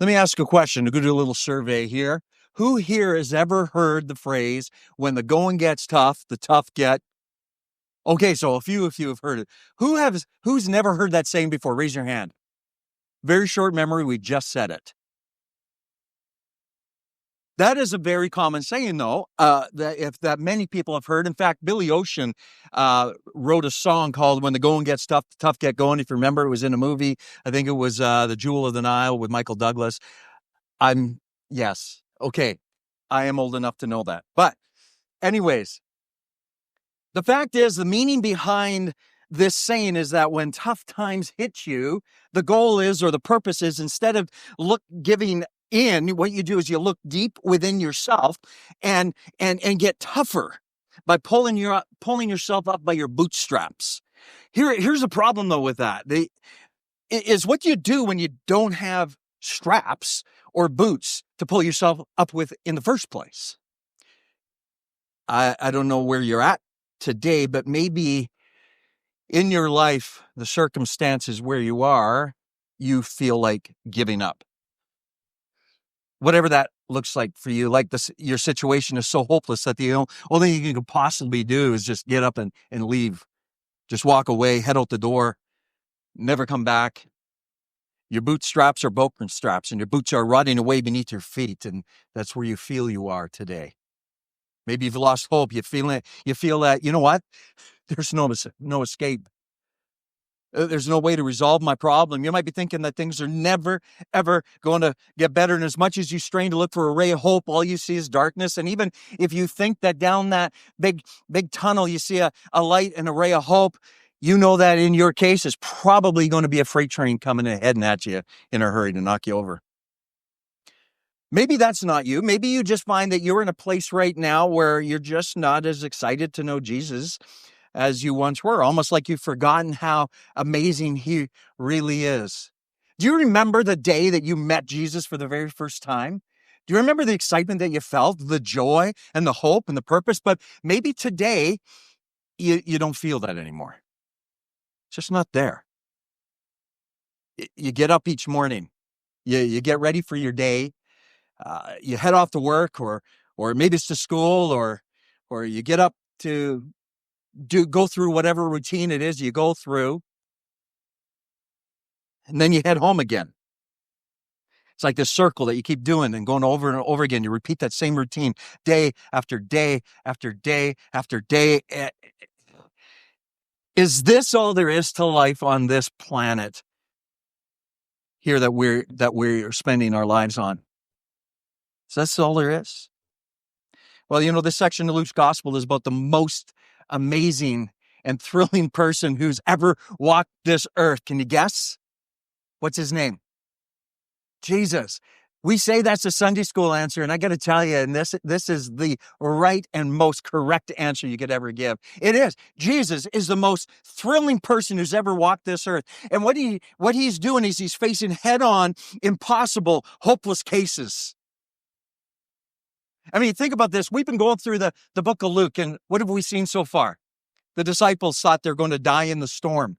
Let me ask a question. We'll do a little survey here. Who here has ever heard the phrase, when the going gets tough, the tough get? Okay, so a few of you have heard it. Who's never heard that saying before? Raise your hand. Very short memory, we just said it. That is a very common saying, though, that many people have heard. In fact, Billy Ocean wrote a song called "When the Going Gets Tough, the Tough Get Going." If you remember, it was in a movie. I think it was "The Jewel of the Nile" with Michael Douglas. Yes, okay, I am old enough to know that. But anyways, the fact is, the meaning behind this saying is that when tough times hit you, the goal is, or the purpose is, instead of giving in, what you do is you look deep within yourself and get tougher by pulling yourself up by your bootstraps. Here's a problem though with that. Is what you do when you don't have straps or boots to pull yourself up with in the first place. I don't know where you're at today, but maybe in your life, the circumstances where you are, you feel like giving up. Whatever that looks like for you, like your situation is so hopeless that the only thing you can possibly do is just get up and leave. Just walk away, head out the door, never come back. Your bootstraps are broken straps and your boots are rotting away beneath your feet. And that's where you feel you are today. Maybe you've lost hope. You feel that, you know what? There's no escape. There's no way to resolve my problem. You might be thinking that things are never, ever going to get better. And as much as you strain to look for a ray of hope, all you see is darkness. And even if you think that down that big tunnel, you see a light and a ray of hope, you know that in your case, it's probably going to be a freight train coming and heading at you in a hurry to knock you over. Maybe that's not you. Maybe you just find that you're in a place right now where you're just not as excited to know Jesus as you once were, almost like you've forgotten how amazing he really is. Do you remember the day that you met Jesus for the very first time? Do you remember the excitement that you felt, the joy and the hope and the purpose? But maybe today you don't feel that anymore. It's just not there. You get up each morning, you get ready for your day, you head off to work, or maybe it's to school, or you get up to go through whatever routine it is you go through, and then you head home again. It's like this circle that you keep doing and going over and over again. You repeat that same routine day after day after day after day. Is this all there is to life on this planet here that we're spending our lives on? Is that all there is? Well, this section of Luke's gospel is about the most amazing and thrilling person who's ever walked this earth. Can you guess? What's his name? Jesus. We say that's a Sunday school answer, and I got to tell you, and this is the right and most correct answer you could ever give. It is. Jesus is the most thrilling person who's ever walked this earth. And what he's doing is he's facing head-on impossible, hopeless cases. I mean, think about this. We've been going through the book of Luke, and what have we seen so far? The disciples thought they're going to die in the storm.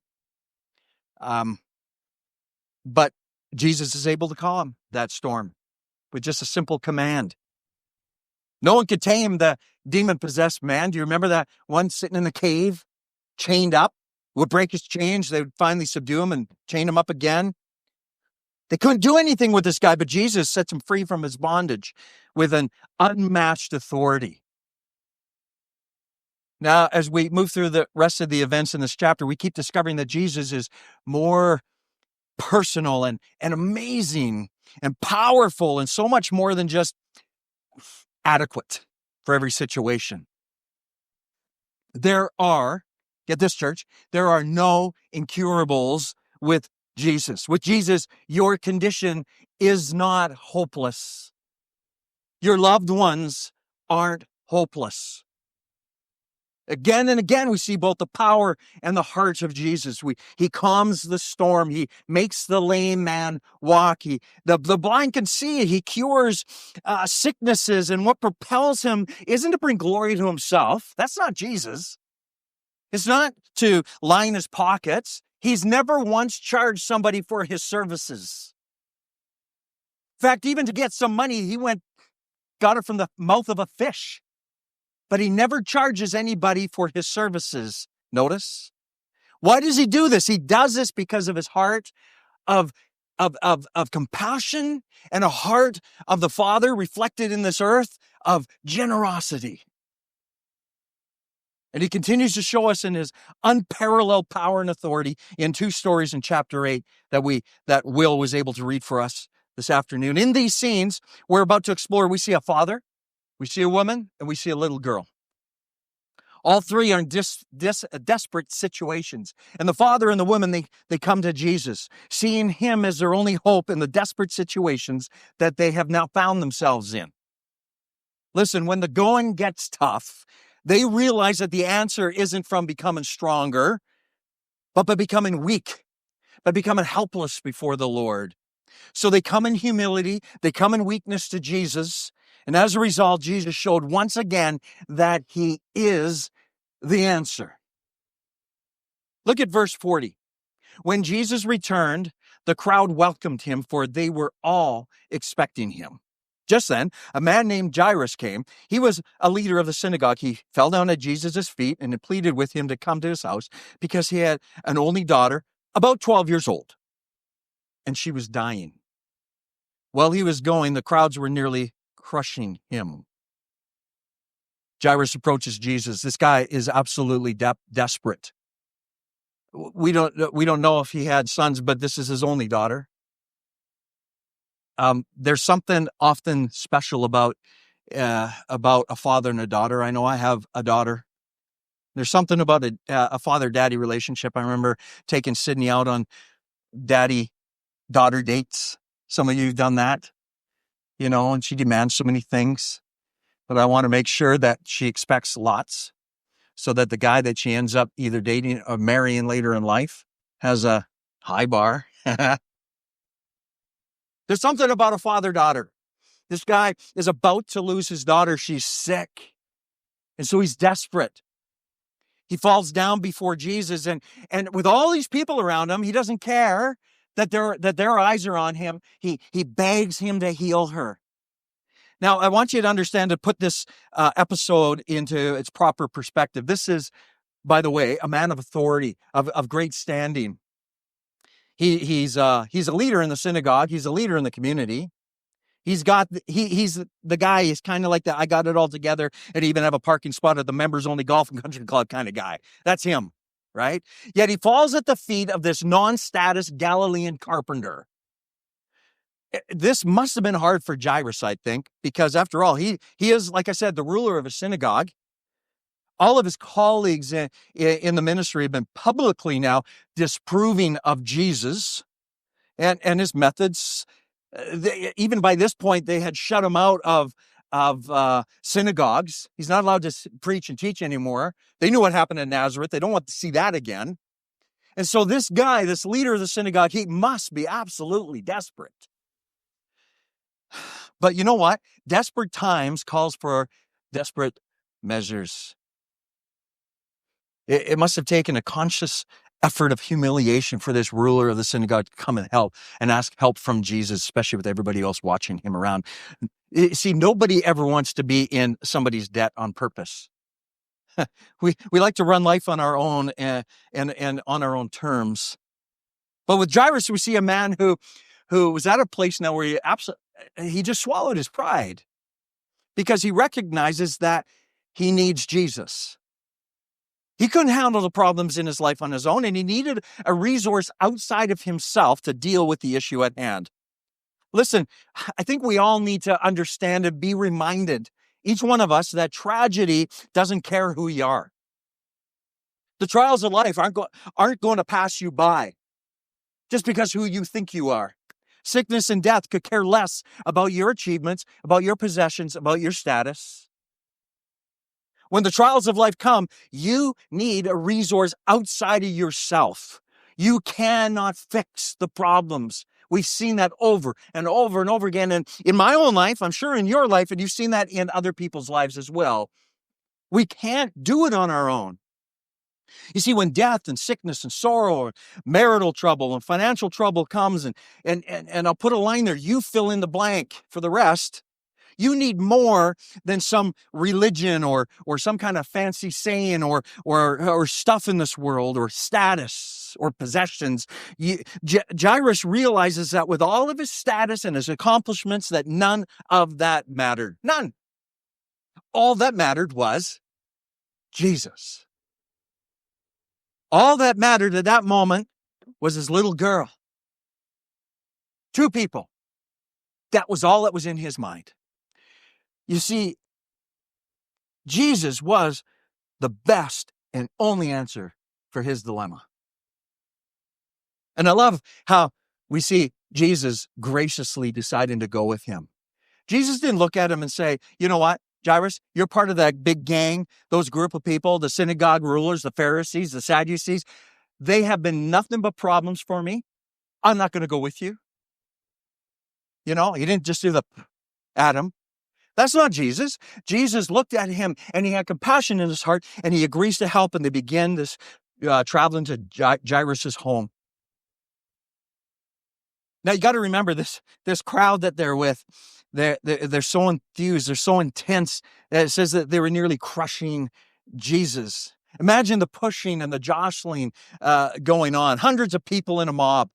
But Jesus is able to calm that storm with just a simple command. No one could tame the demon-possessed man. Do you remember that one sitting in the cave, chained up? Would break his chains. They would finally subdue him and chain him up again. They couldn't do anything with this guy, but Jesus sets him free from his bondage with an unmatched authority. Now, as we move through the rest of the events in this chapter, we keep discovering that Jesus is more personal and amazing and powerful and so much more than just adequate for every situation. There are, get this, church, there are no incurables with Jesus. With Jesus, your condition is not hopeless. Your loved ones aren't hopeless. Again and again, we see both the power and the heart of Jesus. He calms the storm. He makes the lame man walk. The blind can see. He cures sicknesses. And what propels him isn't to bring glory to himself. That's not Jesus. It's not to line his pockets. He's never once charged somebody for his services. fact, even to get some money, he got it from the mouth of a fish. But he never charges anybody for his services. Notice? Why does he do this? He does this because of his heart of compassion and a heart of the Father reflected in this earth of generosity. And he continues to show us in his unparalleled power and authority in 2 stories in chapter 8 that Will was able to read for us this afternoon. In these scenes we're about to explore, we see a father, we see a woman, and we see a little girl. All three are in desperate situations. And the father and the woman, they come to Jesus, seeing him as their only hope in the desperate situations that they have now found themselves in. Listen, when the going gets tough, they realize that the answer isn't from becoming stronger, but by becoming weak, by becoming helpless before the Lord. So they come in humility, they come in weakness to Jesus, and as a result, Jesus showed once again that he is the answer. Look at verse 40. When Jesus returned, the crowd welcomed him, for they were all expecting him. Just then, a man named Jairus came. He was a leader of the synagogue. He fell down at Jesus' feet and pleaded with him to come to his house because he had an only daughter, about 12 years old, and she was dying. While he was going, the crowds were nearly crushing him. Jairus approaches Jesus. This guy is absolutely desperate. We don't know if he had sons, but this is his only daughter. There's something often special about a father and a daughter. I know I have a daughter. There's something about a father-daddy relationship. I remember taking Sydney out on daddy-daughter dates. Some of you have done that, and she demands so many things. But I want to make sure that she expects lots so that the guy that she ends up either dating or marrying later in life has a high bar. There's something about a father-daughter. This guy is about to lose his daughter. She's sick. And so he's desperate. He falls down before Jesus. And with all these people around him, he doesn't care that their eyes are on him. He begs him to heal her. Now, I want you to understand, to put this episode into its proper perspective. This is, by the way, a man of authority, of great standing. He's a leader in the synagogue. He's a leader in the community. He's the guy. He's kind of like the I got it all together and even have a parking spot at the members only golf and country club kind of guy. That's him, right? Yet he falls at the feet of this non-status Galilean carpenter. This must have been hard for Jairus, I think, because after all, he is, like I said, the ruler of a synagogue. All of his colleagues in the ministry have been publicly now disproving of Jesus and his methods. Even by this point, they had shut him out of synagogues. He's not allowed to preach and teach anymore. They knew what happened in Nazareth. They don't want to see that again. And so this guy, this leader of the synagogue, he must be absolutely desperate. But you know what? Desperate times calls for desperate measures. It must have taken a conscious effort of humiliation for this ruler of the synagogue to come and help and ask help from Jesus, especially with everybody else watching him around. See, nobody ever wants to be in somebody's debt on purpose. We like to run life on our own and on our own terms. But with Jairus, we see a man who was at a place now where he just swallowed his pride because he recognizes that he needs Jesus. He couldn't handle the problems in his life on his own, and he needed a resource outside of himself to deal with the issue at hand. Listen, I think we all need to understand and be reminded, each one of us, that tragedy doesn't care who you are. The trials of life aren't going to pass you by just because who you think you are. Sickness and death could care less about your achievements, about your possessions, about your status. When the trials of life come, you need a resource outside of yourself. You cannot fix the problems. We've seen that over and over and over again. And in my own life, I'm sure in your life, and you've seen that in other people's lives as well. We can't do it on our own. You see, when death and sickness and sorrow or marital trouble and financial trouble comes, and I'll put a line there, you fill in the blank for the rest. You need more than some religion or some kind of fancy saying or stuff in this world or status or possessions. Jairus realizes that with all of his status and his accomplishments, that none of that mattered. None. All that mattered was Jesus. All that mattered at that moment was his little girl. Two people. That was all that was in his mind. You see, Jesus was the best and only answer for his dilemma. And I love how we see Jesus graciously deciding to go with him. Jesus didn't look at him and say, you know what, Jairus, you're part of that big gang, those group of people, the synagogue rulers, the Pharisees, the Sadducees. They have been nothing but problems for me. I'm not going to go with you. You know, he didn't just do the Adam. That's not Jesus. Jesus looked at him and he had compassion in his heart and he agrees to help, and they begin this traveling to Jairus' home. Now you got to remember this crowd that they're with. They're so enthused. They're so intense. It says that they were nearly crushing Jesus. Imagine the pushing and the jostling going on. Hundreds of people in a mob,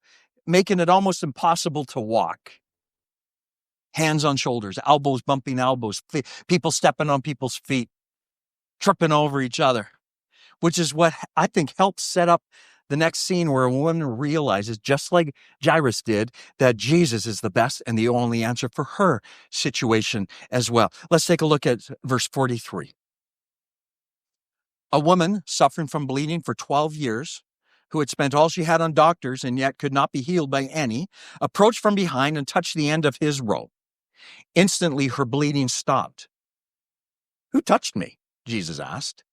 making it almost impossible to walk. Hands on shoulders, elbows bumping elbows, people stepping on people's feet, tripping over each other, which is what I think helps set up the next scene where a woman realizes, just like Jairus did, that Jesus is the best and the only answer for her situation as well. Let's take a look at verse 43. A woman suffering from bleeding for 12 years, who had spent all she had on doctors and yet could not be healed by any, approached from behind and touched the end of his robe. Instantly, her bleeding stopped. Who touched me? Jesus asked.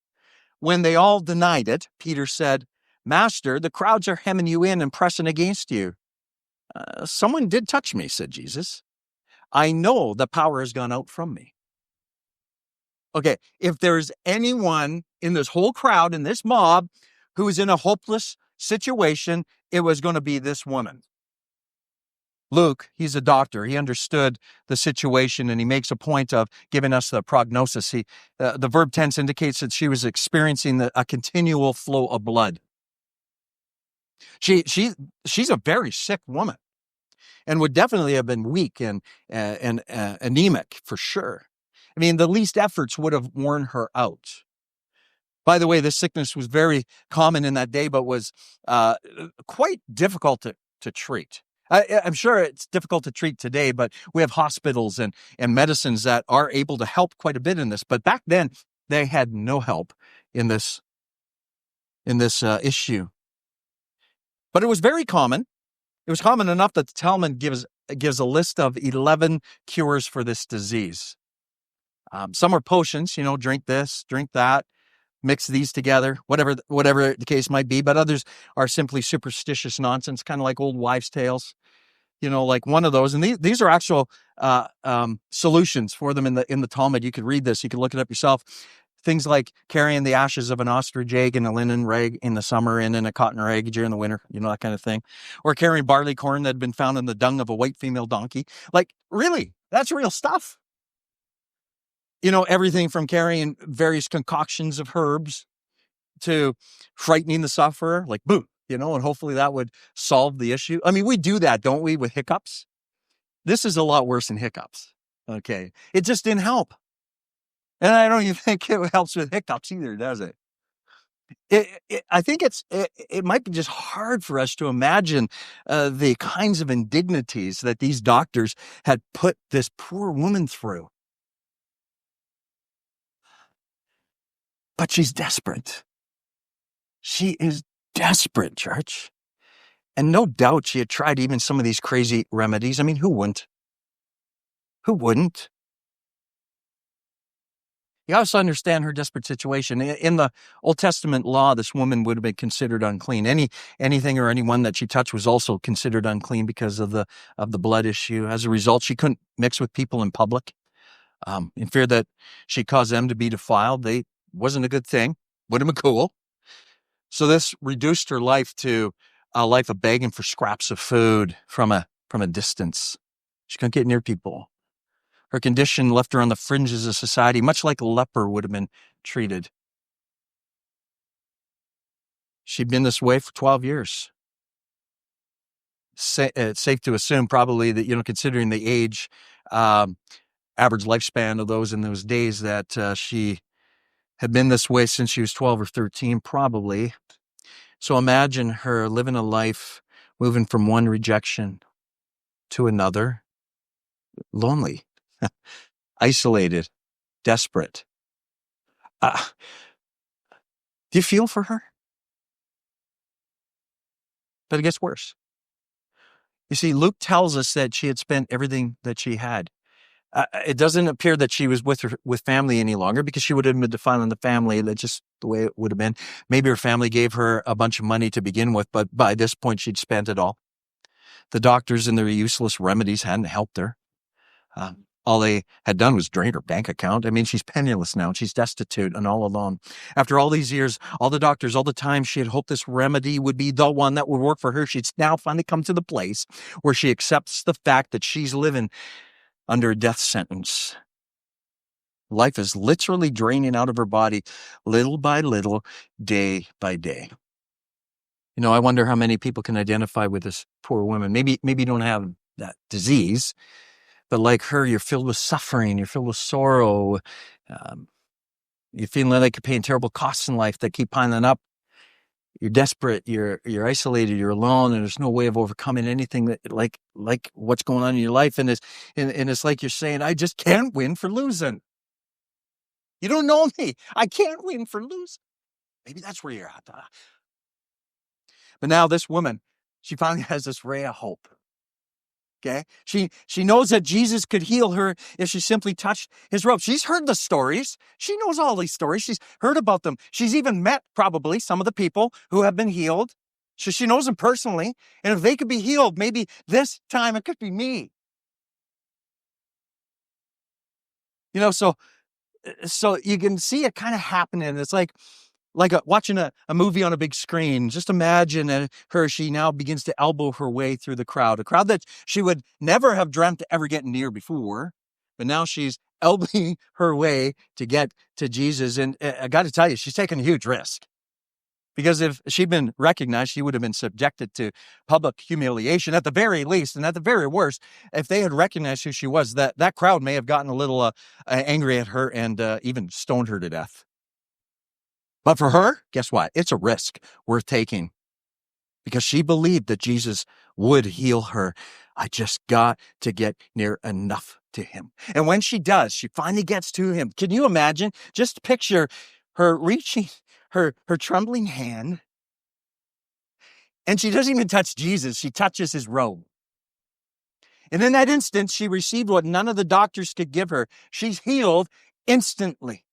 When they all denied it, Peter said, Master, the crowds are hemming you in and pressing against you. Someone did touch me, said Jesus. I know the power has gone out from me. Okay, if there's anyone in this whole crowd, in this mob, who is in a hopeless situation, it was going to be this woman. Luke, he's a doctor. He understood the situation, and he makes a point of giving us the prognosis. The verb tense indicates that she was experiencing a continual flow of blood. She's a very sick woman, and would definitely have been weak and anemic for sure. I mean, the least efforts would have worn her out. By the way, this sickness was very common in that day, but was quite difficult to treat. I'm sure it's difficult to treat today, but we have hospitals and medicines that are able to help quite a bit in this. But back then, they had no help in this issue. But it was very common. It was common enough that the Talmud gives a list of 11 cures for this disease. Some are potions, drink this, drink that, mix these together, whatever the case might be. But others are simply superstitious nonsense, kind of like old wives' tales, like one of those. And these are actual solutions for them in the Talmud. You could read this, you could look it up yourself. Things like carrying the ashes of an ostrich egg in a linen rag in the summer and in a cotton rag during the winter, that kind of thing. Or carrying barley corn that had been found in the dung of a white female donkey. Like, really, that's real stuff. Everything from carrying various concoctions of herbs to frightening the sufferer, like boo, and hopefully that would solve the issue. I mean, we do that, don't we, with hiccups? This is a lot worse than hiccups. Okay. It just didn't help. And I don't even think it helps with hiccups either, does it? I think it might be just hard for us to imagine the kinds of indignities that these doctors had put this poor woman through. But she's desperate. She is desperate, church. And no doubt she had tried even some of these crazy remedies. I mean, who wouldn't? Who wouldn't? You also understand her desperate situation. In the Old Testament law, this woman would have been considered unclean. Anything or anyone that she touched was also considered unclean because of the blood issue. As a result, she couldn't mix with people in public. In fear that she'd cause them to be defiled. Wasn't a good thing. Wouldn't have been cool. So this reduced her life to a life of begging for scraps of food from a distance. She couldn't get near people. Her condition left her on the fringes of society, much like a leper would have been treated. She'd been this way for 12 years. It's safe to assume probably that, considering the age, average lifespan of those in those days, that she had been this way since she was 12 or 13, probably. So imagine her living a life, moving from one rejection to another, lonely, isolated, desperate. Do you feel for her? But it gets worse. You see, Luke tells us that she had spent everything that she had. It doesn't appear that she was with family any longer, because she would have been defiling the family. That's just the way it would have been. Maybe her family gave her a bunch of money to begin with, but by this point she'd spent it all. The doctors and their useless remedies hadn't helped her. All they had done was drain her bank account. I mean, she's penniless now, and she's destitute and all alone. After all these years, all the doctors, all the time she had hoped this remedy would be the one that would work for her, she'd now finally come to the place where she accepts the fact that she's living under a death sentence. Life is literally draining out of her body, little by little, day by day. I wonder how many people can identify with this poor woman. Maybe you don't have that disease, but like her, you're filled with suffering, you're filled with sorrow. You're feeling like you're paying terrible costs in life that keep piling up. You're desperate, you're isolated, you're alone, and there's no way of overcoming anything that like what's going on in your life. And it's like you're saying, I just can't win for losing. You don't know me. I can't win for losing. Maybe that's where you're at. But now this woman, she finally has this ray of hope. Okay? She knows that Jesus could heal her if she simply touched his robe. She's heard the stories. She knows all these stories. She's heard about them. She's even met probably some of the people who have been healed. So she knows them personally. And if they could be healed, maybe this time it could be me. So you can see it kind of happening. It's like watching a movie on a big screen. Just imagine her. She now begins to elbow her way through the crowd, a crowd that she would never have dreamt to ever get near before. But now she's elbowing her way to get to Jesus. And I got to tell you, she's taking a huge risk. Because if she'd been recognized, she would have been subjected to public humiliation at the very least. And at the very worst, if they had recognized who she was, that crowd may have gotten a little angry at her and even stoned her to death. But for her, guess what? It's a risk worth taking, because she believed that Jesus would heal her. I just got to get near enough to him. And when she does, she finally gets to him. Can you imagine? Just picture her reaching her trembling hand, and she doesn't even touch Jesus. She touches his robe. And in that instant, she received what none of the doctors could give her. She's healed instantly.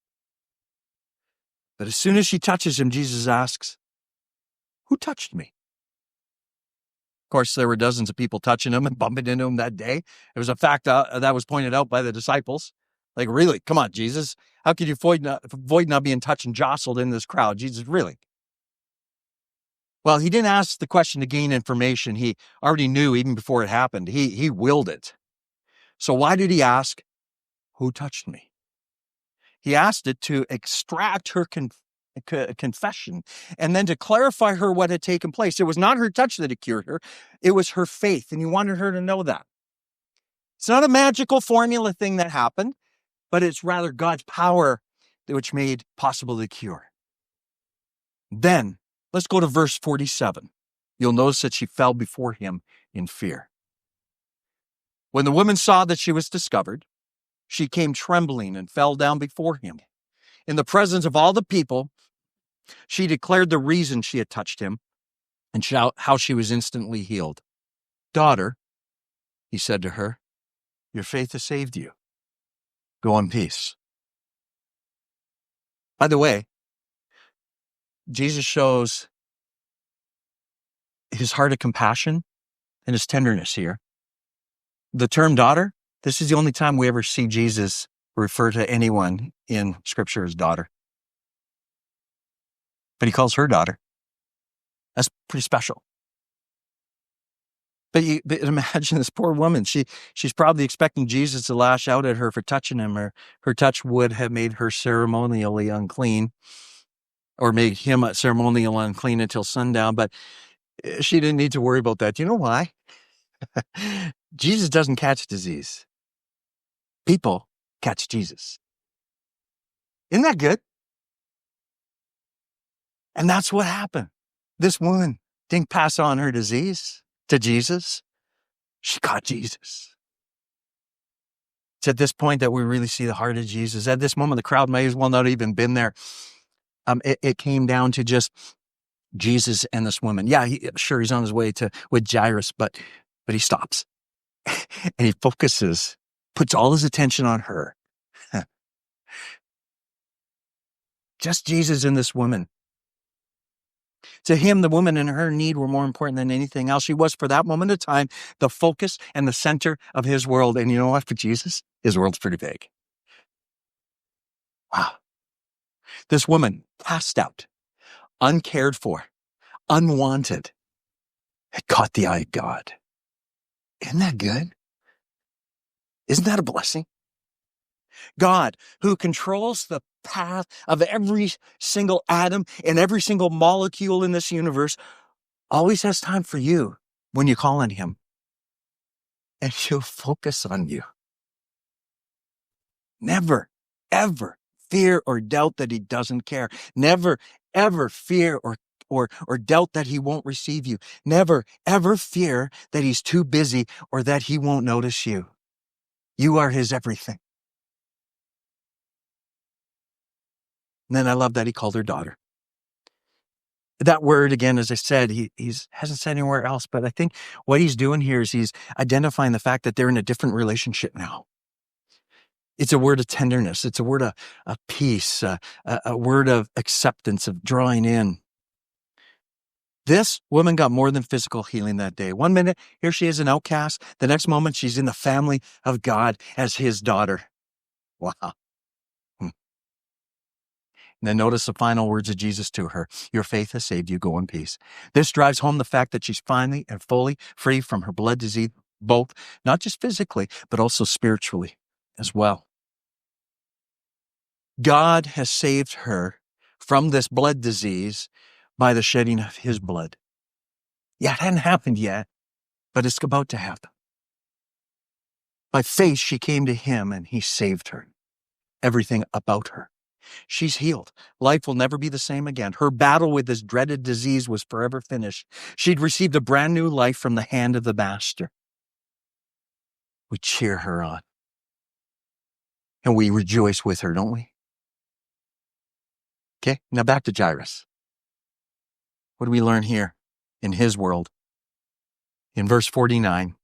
But as soon as she touches him, Jesus asks, "Who touched me?" Of course, there were dozens of people touching him and bumping into him that day. It was a fact that was pointed out by the disciples. Like, really? Come on, Jesus. How could you avoid not being touched and jostled in this crowd? Jesus, really? Well, he didn't ask the question to gain information. He already knew even before it happened. He willed it. So why did he ask, "Who touched me?" He asked it to extract her confession and then to clarify her what had taken place. It was not her touch that had cured her. It was her faith, and he wanted her to know that. It's not a magical formula thing that happened, but it's rather God's power which made possible the cure. Then, let's go to verse 47. You'll notice that she fell before him in fear. When the woman saw that she was discovered, she came trembling and fell down before him. In the presence of all the people, she declared the reason she had touched him and how she was instantly healed. "Daughter," he said to her, "your faith has saved you. Go in peace." By the way, Jesus shows his heart of compassion and his tenderness here. The term daughter, this is the only time we ever see Jesus refer to anyone in Scripture as daughter. But he calls her daughter. That's pretty special. But imagine this poor woman. She's probably expecting Jesus to lash out at her for touching him, or her touch would have made her ceremonially unclean, or made him ceremonially unclean until sundown. But she didn't need to worry about that. Do you know why? Jesus doesn't catch disease. People catch Jesus. Isn't that good? And that's what happened. This woman didn't pass on her disease to Jesus. She caught Jesus. It's at this point that we really see the heart of Jesus. At this moment, the crowd may as well not even been there. It came down to just Jesus and this woman. Yeah, he's on his way with Jairus, but he stops and he focuses, puts all his attention on her. Just Jesus and this woman. To him, the woman and her need were more important than anything else. She was, for that moment of time, the focus and the center of his world. And you know what? For Jesus, his world's pretty big. Wow. This woman, cast out, uncared for, unwanted, had caught the eye of God. Isn't that good? Isn't that a blessing? God, who controls the path of every single atom and every single molecule in this universe, always has time for you when you call on him. And he'll focus on you. Never, ever fear or doubt that he doesn't care. Never, ever fear or doubt that he won't receive you. Never, ever fear that he's too busy or that he won't notice you. You are his everything. And then I love that he called her daughter. That word, again, as I said, he hasn't said anywhere else, but I think what he's doing here is he's identifying the fact that they're in a different relationship now. It's a word of tenderness. It's a word of peace, a word of acceptance, of drawing in. This woman got more than physical healing that day. One minute, here she is, an outcast. The next moment, she's in the family of God as his daughter. Wow. And then notice the final words of Jesus to her. Your faith has saved you. Go in peace. This drives home the fact that she's finally and fully free from her blood disease, both, not just physically, but also spiritually as well. God has saved her from this blood disease by the shedding of his blood. Yeah, it hadn't happened yet, but it's about to happen. By faith, she came to him and he saved her. Everything about her. She's healed. Life will never be the same again. Her battle with this dreaded disease was forever finished. She'd received a brand new life from the hand of the Master. We cheer her on. And we rejoice with her, don't we? Okay, now back to Jairus. What do we learn here in his world? In verse 49,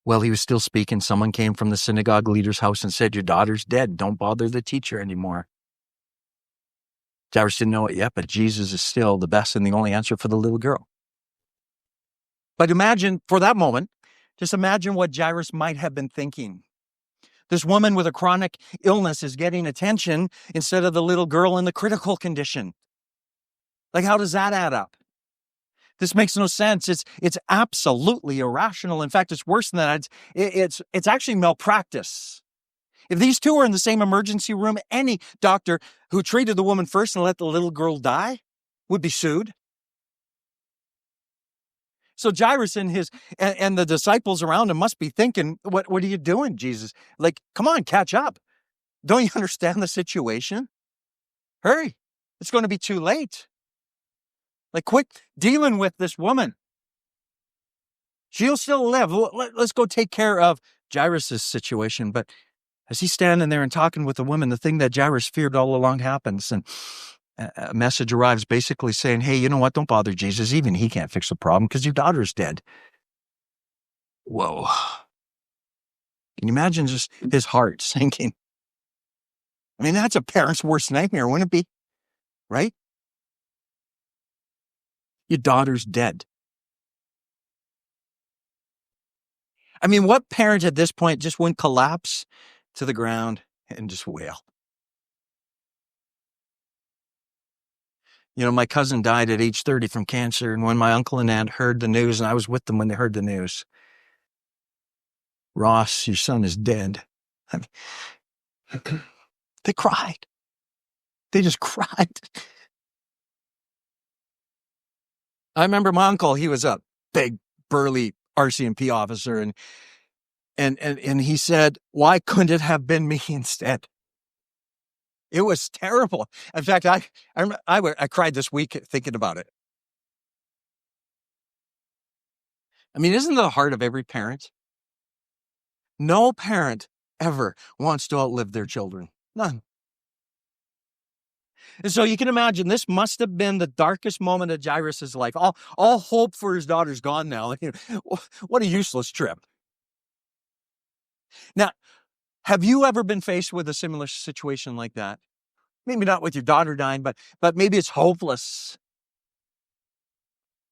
while he was still speaking, someone came from the synagogue leader's house and said, your daughter's dead. Don't bother the teacher anymore. Jairus didn't know it yet, but Jesus is still the best and the only answer for the little girl. But imagine, for that moment, just imagine what Jairus might have been thinking. This woman with a chronic illness is getting attention instead of the little girl in the critical condition. Like, how does that add up? This makes no sense. It's absolutely irrational. In fact, it's worse than that. It's actually malpractice. If these two were in the same emergency room, any doctor who treated the woman first and let the little girl die would be sued. So Jairus and the disciples around him must be thinking, what are you doing, Jesus? Like, come on, catch up. Don't you understand the situation? Hurry. It's going to be too late. Like, quit dealing with this woman. She'll still live. Let's go take care of Jairus' situation. But as he's standing there and talking with the woman, the thing that Jairus feared all along happens. And a message arrives basically saying, hey, you know what? Don't bother Jesus. Even he can't fix the problem because your daughter's dead. Whoa. Can you imagine just his heart sinking? I mean, that's a parent's worst nightmare, wouldn't it be? Right? Your daughter's dead. I mean, what parent at this point just wouldn't collapse to the ground and just wail? You know, my cousin died at age 30 from cancer, and when my uncle and aunt heard the news, and I was with them when they heard the news, Ross, your son is dead. I mean, they cried. They just cried. I remember my uncle, he was a big, burly RCMP officer, and he said, why couldn't it have been me instead? It was terrible. In fact, I cried this week thinking about it. I mean, isn't it the heart of every parent? No parent ever wants to outlive their children. None. And so you can imagine this must have been the darkest moment of Jairus' life. All hope for his daughter's gone now. What a useless trip. Now, have you ever been faced with a similar situation like that? Maybe not with your daughter dying, but maybe it's hopeless.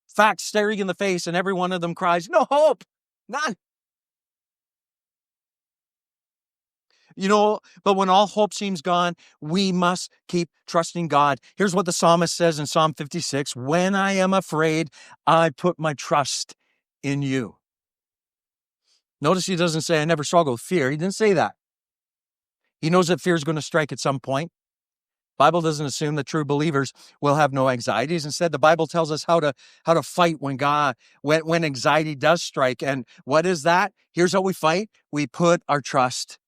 Facts staring in the face, and every one of them cries, no hope, none. You know, but when all hope seems gone, we must keep trusting God. Here's what the psalmist says in Psalm 56, when I am afraid, I put my trust in you. Notice he doesn't say, I never struggle with fear. He didn't say that. He knows that fear is going to strike at some point. Bible doesn't assume that true believers will have no anxieties. Instead, the Bible tells us how to fight when anxiety does strike. And what is that? Here's how we fight. We put our trust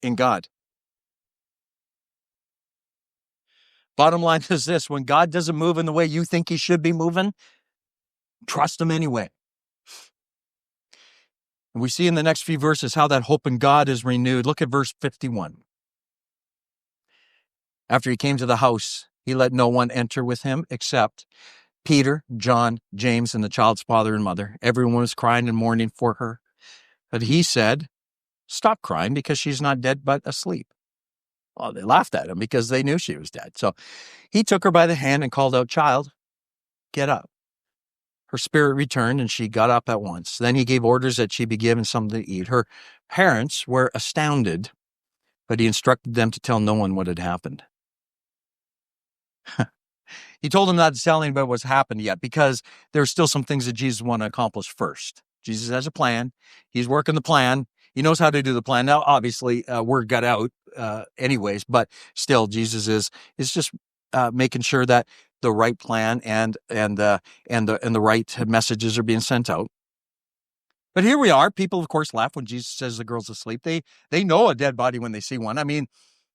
in God. Bottom line is this, when God doesn't move in the way you think he should be moving, trust him anyway. And we see in the next few verses how that hope in God is renewed. Look at verse 51. After he came to the house, he let no one enter with him except Peter, John, James, and the child's father and mother. Everyone was crying and mourning for her. But he said, stop crying because she's not dead but asleep. Well, they laughed at him because they knew she was dead. So he took her by the hand and called out, child, get up. Her spirit returned and she got up at once. Then he gave orders that she be given something to eat. Her parents were astounded, but he instructed them to tell no one what had happened. He told them not to tell anybody what's happened yet because there's still some things that Jesus wanted to accomplish first. Jesus has a plan. He's working the plan. He knows how to do the plan. Now, obviously, word got out anyways, but still, Jesus is just making sure that the right plan and the right messages are being sent out. But here we are. People, of course, laugh when Jesus says the girl's asleep. They know a dead body when they see one. I mean,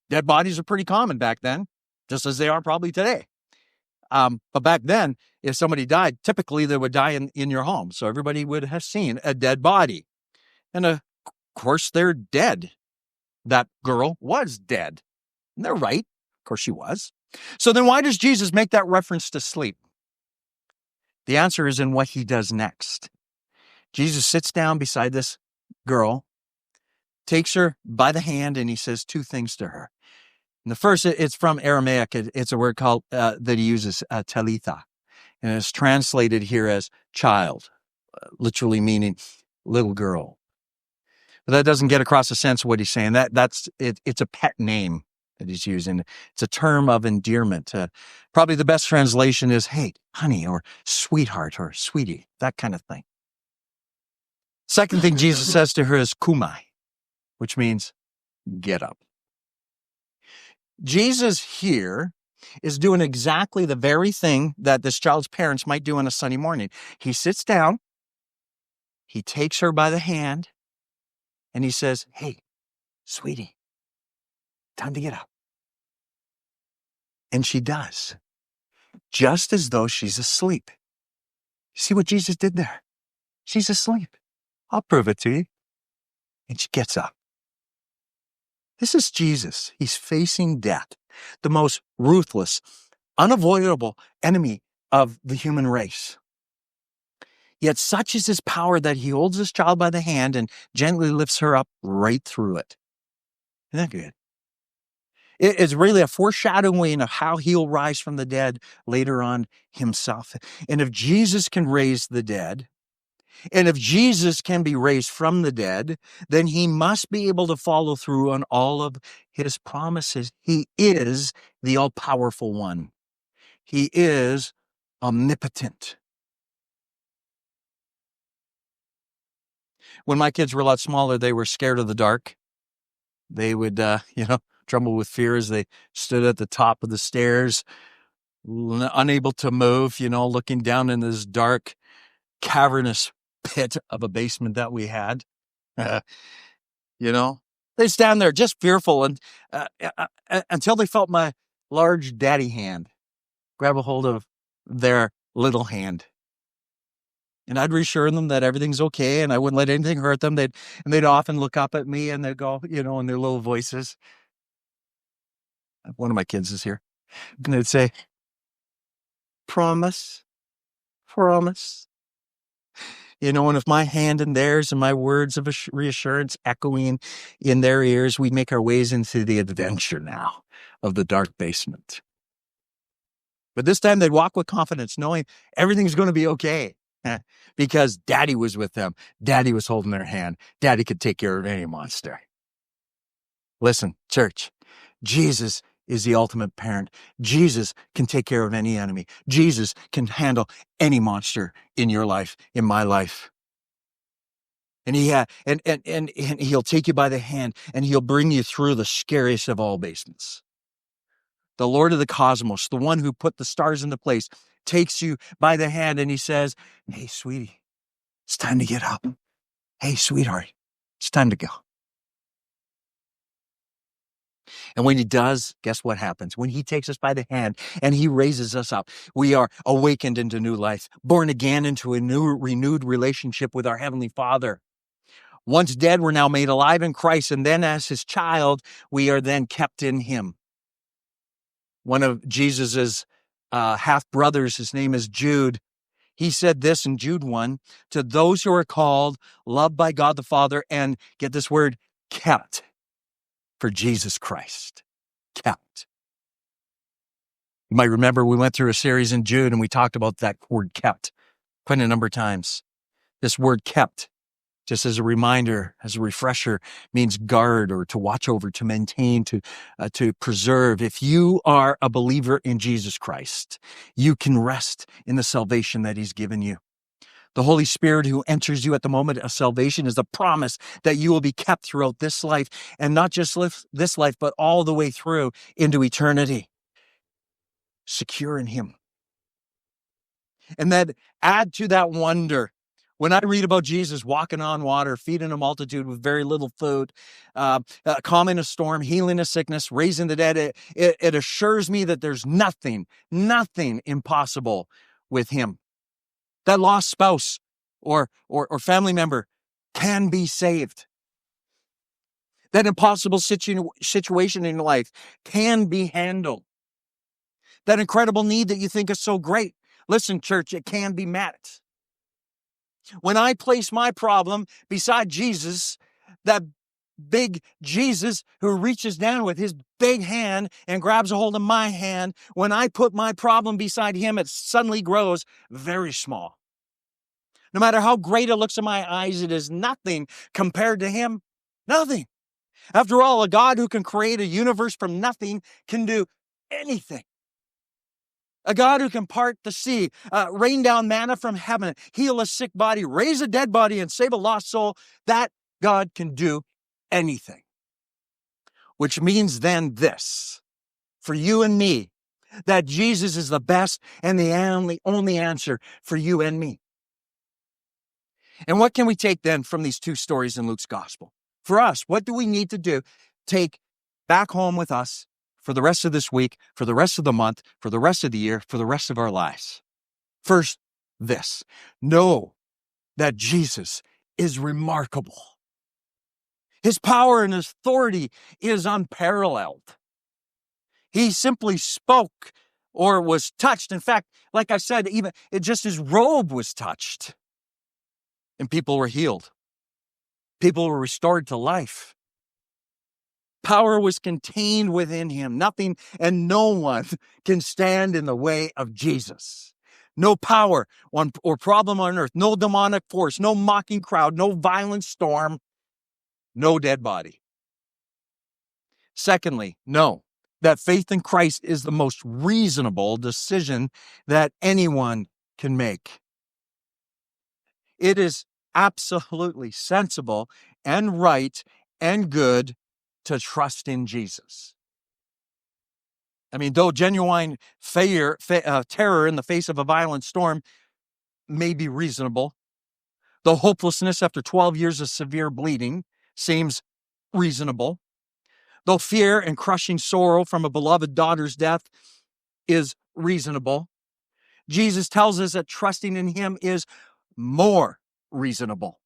dead bodies are pretty common back then, just as they are probably today. But back then, if somebody died, typically they would die in your home. So everybody would have seen a dead body. And of course, they're dead. That girl was dead. And they're right. Of course she was. So then why does Jesus make that reference to sleep? The answer is in what he does next. Jesus sits down beside this girl, takes her by the hand, and he says two things to her. And the first, it's from Aramaic. It's a word called that he uses, talitha. And it's translated here as child, literally meaning little girl. But that doesn't get across the sense of what he's saying. It's a pet name that he's using. It's a term of endearment. Probably the best translation is, hey, honey, or sweetheart, or sweetie, that kind of thing. Second thing Jesus says to her is kumai, which means get up. Jesus here is doing exactly the very thing that this child's parents might do on a Sunday morning. He sits down, he takes her by the hand, and he says, hey, sweetie, time to get up. And she does, just as though she's asleep. See what Jesus did there? She's asleep. I'll prove it to you. And she gets up. This is Jesus. He's facing death, the most ruthless, unavoidable enemy of the human race. Yet such is his power that he holds this child by the hand and gently lifts her up right through it. Isn't that good? It is really a foreshadowing of how he'll rise from the dead later on himself. And if Jesus can raise the dead, and if Jesus can be raised from the dead, then he must be able to follow through on all of his promises. He is the all-powerful one. He is omnipotent. When my kids were a lot smaller, they were scared of the dark. They would, tremble with fear as they stood at the top of the stairs, unable to move, looking down in this dark, cavernous pit of a basement that we had. They stand there just fearful and until they felt my large daddy hand grab a hold of their little hand. And I'd reassure them that everything's okay and I wouldn't let anything hurt them. They'd often look up at me and they'd go, in their little voices. One of my kids is here. And they'd say, promise, promise. And if my hand in theirs and my words of reassurance echoing in their ears, we'd make our ways into the adventure now of the dark basement. But this time they'd walk with confidence, knowing everything's going to be okay. Because Daddy was with them. Daddy was holding their hand. Daddy could take care of any monster. Listen, church, Jesus is the ultimate parent. Jesus can take care of any enemy. Jesus can handle any monster in your life, in my life. And he'll take you by the hand and he'll bring you through the scariest of all basements. The Lord of the cosmos, the one who put the stars into place, takes you by the hand and he says, hey, sweetie, it's time to get up. Hey, sweetheart, it's time to go. And when he does, guess what happens? When he takes us by the hand and he raises us up, we are awakened into new life, born again into a new, renewed relationship with our Heavenly Father. Once dead, we're now made alive in Christ. And then as his child, we are then kept in him. One of Jesus's half-brothers, his name is Jude. He said this in Jude 1, to those who are called, loved by God the Father, and get this word, kept for Jesus Christ. Kept. You might remember we went through a series in Jude and we talked about that word kept quite a number of times. This word kept, just as a reminder, as a refresher, means guard or to watch over, to maintain, to preserve. If you are a believer in Jesus Christ, you can rest in the salvation that he's given you. The Holy Spirit who enters you at the moment of salvation is the promise that you will be kept throughout this life, and not just this life, but all the way through into eternity. Secure in him. And then add to that wonder. When I read about Jesus walking on water, feeding a multitude with very little food, calming a storm, healing a sickness, raising the dead, it assures me that there's nothing impossible with him. That lost spouse or family member can be saved. That impossible situation in life can be handled. That incredible need that you think is so great, listen, church, it can be met. When I place my problem beside Jesus, that big Jesus who reaches down with his big hand and grabs a hold of my hand, when I put my problem beside him, it suddenly grows very small. No matter how great it looks in my eyes, it is nothing compared to him. Nothing. After all, a God who can create a universe from nothing can do anything. A God who can part the sea, rain down manna from heaven, heal a sick body, raise a dead body, and save a lost soul, that God can do anything. Which means then this, for you and me, that Jesus is the best and the only answer for you and me. And what can we take then from these two stories in Luke's gospel? For us, what do we need to do? Take back home with us for the rest of this week, for the rest of the month, for the rest of the year, for the rest of our lives. First, this. Know that Jesus is remarkable. His power and his authority is unparalleled. He simply spoke or was touched. In fact, like I said, even just his robe was touched. And people were healed. People were restored to life. Power was contained within him. Nothing and no one can stand in the way of Jesus. No power or problem on earth, no demonic force, no mocking crowd, no violent storm, no dead body. Secondly, no, that faith in Christ is the most reasonable decision that anyone can make. It is absolutely sensible and right and good to trust in Jesus. I mean, though genuine terror in the face of a violent storm may be reasonable, though hopelessness after 12 years of severe bleeding seems reasonable, though fear and crushing sorrow from a beloved daughter's death is reasonable, Jesus tells us that trusting in him is more reasonable.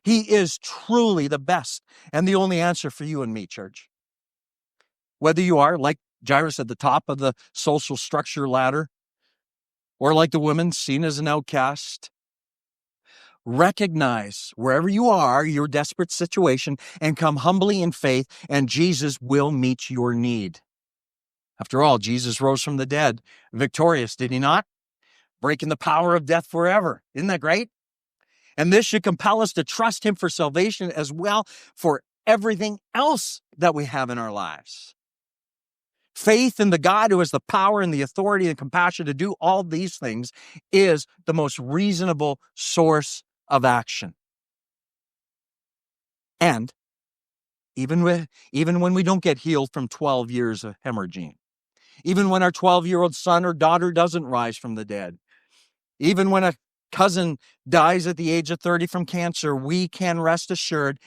He is truly the best and the only answer for you and me, church. Whether you are like Jairus at the top of the social structure ladder, or like the woman seen as an outcast, recognize wherever you are your desperate situation and come humbly in faith, and Jesus will meet your need. After all, Jesus rose from the dead, victorious, did he not? Breaking the power of death forever. Isn't that great? And this should compel us to trust him for salvation as well for everything else that we have in our lives. Faith in the God who has the power and the authority and compassion to do all these things is the most reasonable source of action. And even when we don't get healed from 12 years of hemorrhaging, even when our 12-year-old son or daughter doesn't rise from the dead, even when a cousin dies at the age of 30 from cancer, we can rest assured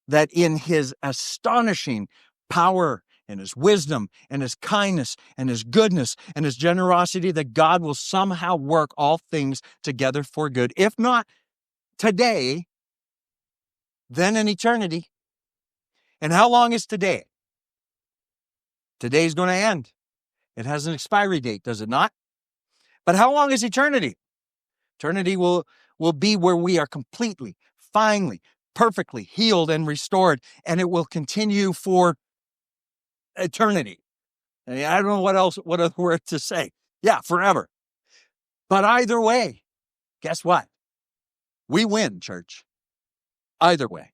that in his astonishing power and his wisdom and his kindness and his goodness and his generosity, that God will somehow work all things together for good. If not today, then in eternity. And how long is today? Today's going to end. It has an expiry date, does it not? But how long is eternity? Eternity will be where we are completely, finally, perfectly healed and restored, and it will continue for eternity. I mean, I don't know what other word to say. Yeah, forever. But either way, guess what? We win, church. Either way.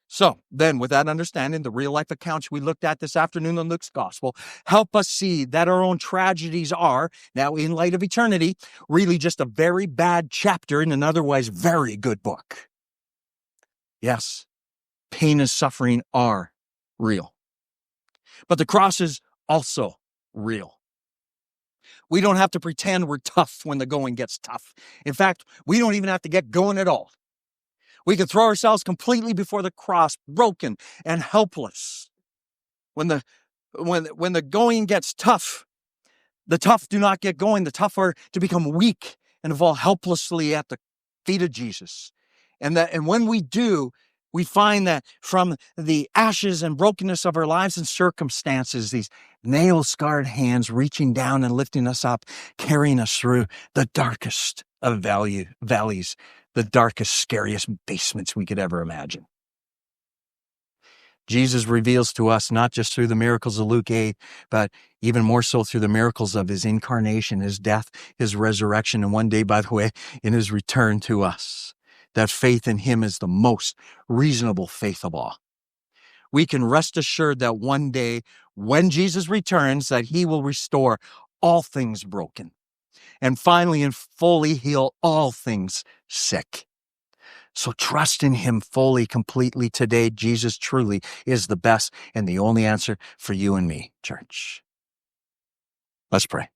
So then, with that understanding, the real-life accounts we looked at this afternoon in Luke's Gospel help us see that our own tragedies are, now in light of eternity, really just a very bad chapter in an otherwise very good book. Yes, pain and suffering are real. But the cross is also real. We don't have to pretend we're tough when the going gets tough. In fact, we don't even have to get going at all. We can throw ourselves completely before the cross, broken and helpless. When the going gets tough, the tough do not get going. The tough are to become weak and fall helplessly at the feet of Jesus. And when we do, we find that from the ashes and brokenness of our lives and circumstances, these nail-scarred hands reaching down and lifting us up, carrying us through the darkest of valleys, the darkest, scariest basements we could ever imagine. Jesus reveals to us, not just through the miracles of Luke 8, but even more so through the miracles of his incarnation, his death, his resurrection, and one day, by the way, in his return to us, that faith in him is the most reasonable faith of all. We can rest assured that one day, when Jesus returns, that he will restore all things broken, and finally and fully heal all things sick. So trust in him fully, completely today. Jesus truly is the best and the only answer for you and me, church. Let's pray.